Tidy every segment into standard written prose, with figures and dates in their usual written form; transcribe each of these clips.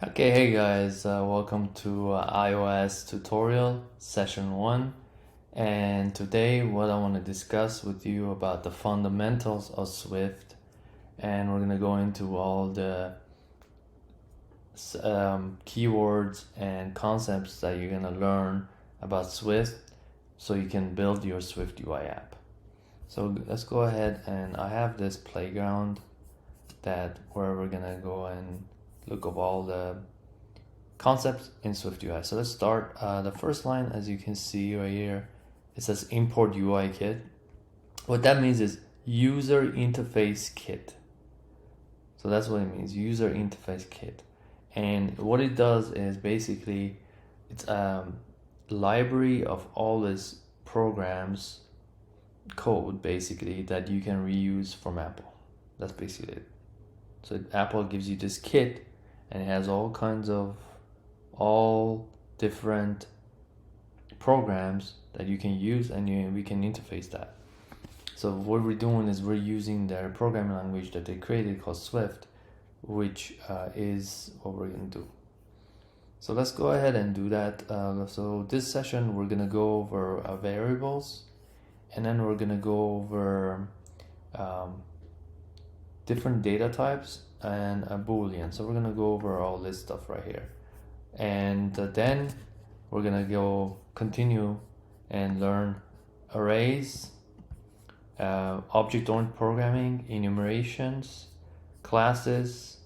Okay, hey guys, welcome to iOS tutorial session 1. And today what I want to discuss with you about the fundamentals of Swift, and we're going to go into all the keywords and concepts that you're going to learn about Swift so you can build your Swift UI app. So let's go ahead, and I have this playground where we're going to go and look up all the concepts in Swift UI. So let's start. The first line, as you can see right here, it says import UI kit. What that means is user interface kit. So that's what it means, user interface kit. And what it does is basically it's a library of all these programs code basically that you can reuse from Apple. That's basically it. So Apple gives you this kit, and it has all different programs that you can use, and we can interface that. So what we're doing is we're using their programming language that they created called Swift, which is what we're going to do. So let's go ahead and do that. So this session we're going to go over variables, and then we're going to go over different data types and a boolean. So we're going to go over all this stuff right here, and then we're going to continue and learn arrays, object-oriented programming, enumerations, classes,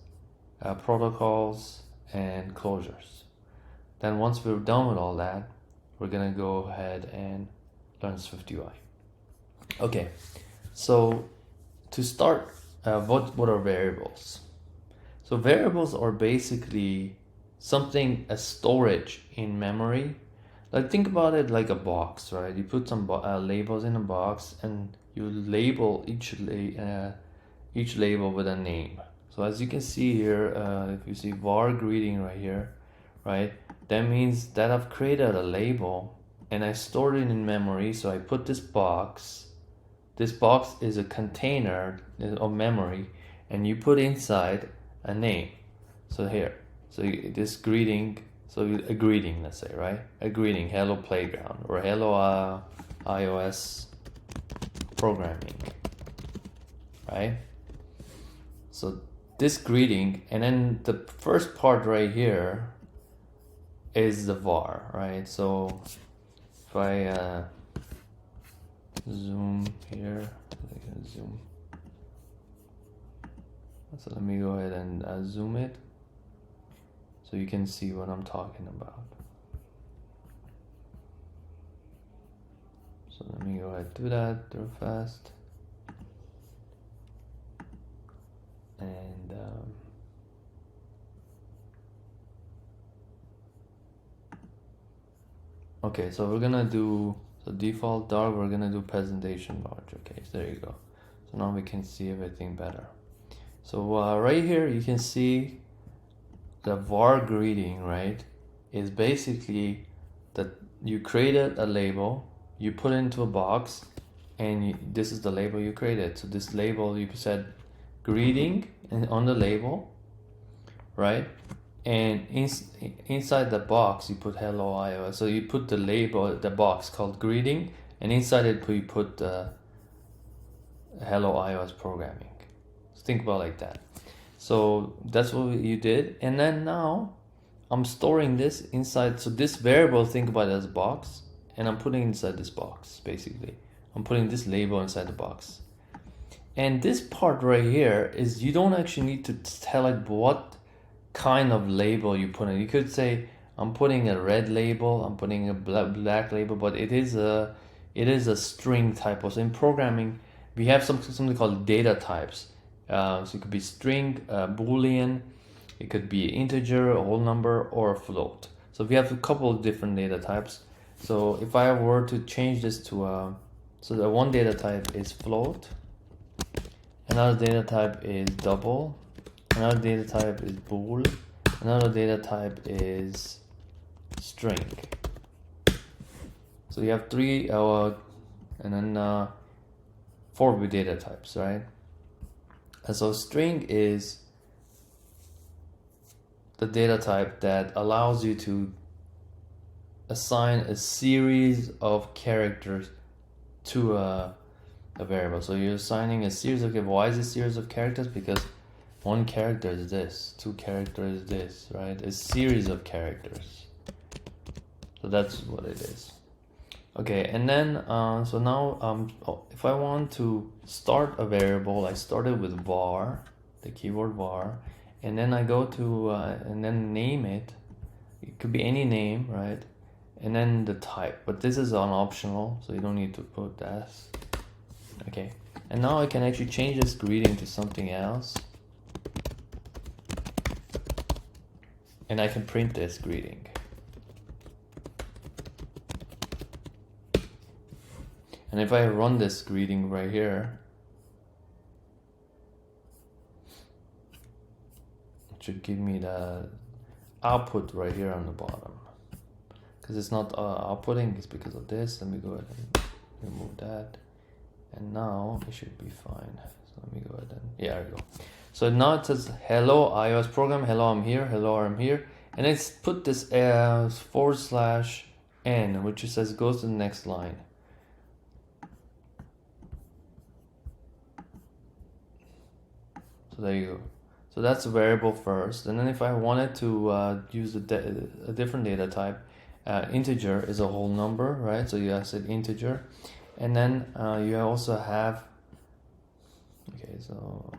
protocols, and closures. Then once we're done with all that, we're going to go ahead and learn Swift UI. Okay, so to start, what are variables? So variables are basically a storage in memory. Like, think about it like a box, right? You put some labels in a box, and you label each label with a name. So as you can see here, if you see var greeting right here, right, that means that I've created a label and I stored it in memory. So I put this box. This box is a container of memory, and you put inside a name. So here, this greeting, a greeting, let's say, right? A greeting, hello playground, or hello iOS programming, right? So this greeting, and then the first part right here is the var, right? So if I zoom here, I can zoom. So let me go ahead and zoom it so you can see what I'm talking about. So let me go ahead and do that real fast. And okay, so we're gonna do default dark, we're gonna do presentation large. Okay, so there you go. So now we can see everything better. So right here you can see the var greeting, right, is basically that you created a label, you put it into a box, and this is the label you created. So this label, you said greeting on the label, right? And inside the box you put hello iOS. So you put the label, the box called greeting, and inside it you put hello iOS programming. So think about it like that. So that's what you did, and then now I'm storing this inside. So this variable, think about it as a box, and I'm putting inside this box. Basically, I'm putting this label inside the box. And this part right here is, you don't actually need to tell it what kind of label you put in. You could say, I'm putting a red label, I'm putting a black label, but it is a string type. So in programming, we have something called data types. So it could be string, boolean, it could be integer, a whole number, or a float. So we have a couple of different data types. So if I were to change this to so the one data type is float, another data type is double, another data type is bool, another data type is string. So you have three, and then 4 data types, right? And so string is the data type that allows you to assign a series of characters to a variable. So you're assigning a series of, why is it a series of characters? Because one character is this, two characters is this, right? A series of characters. So that's what it is. Okay, and then so now if I want to start a variable, I started with var, the keyword var, and then I go to and then name it. It could be any name, right? And then the type, but this is on optional, so you don't need to put that. Okay, and now I can actually change this greeting to something else, and I can print this greeting. And if I run this greeting right here, it should give me the output right here on the bottom. Because it's not outputting, it's because of this. Let me go ahead and remove that. And now it should be fine. So let me go ahead and, yeah, there we go. So now it says, hello iOS program, hello I'm here, hello I'm here. And it's put this /n, which it says goes to the next line. So there you go. So that's a variable first. And then if I wanted to use a different data type, integer is a whole number, right? So you said integer. And then you also have, okay, so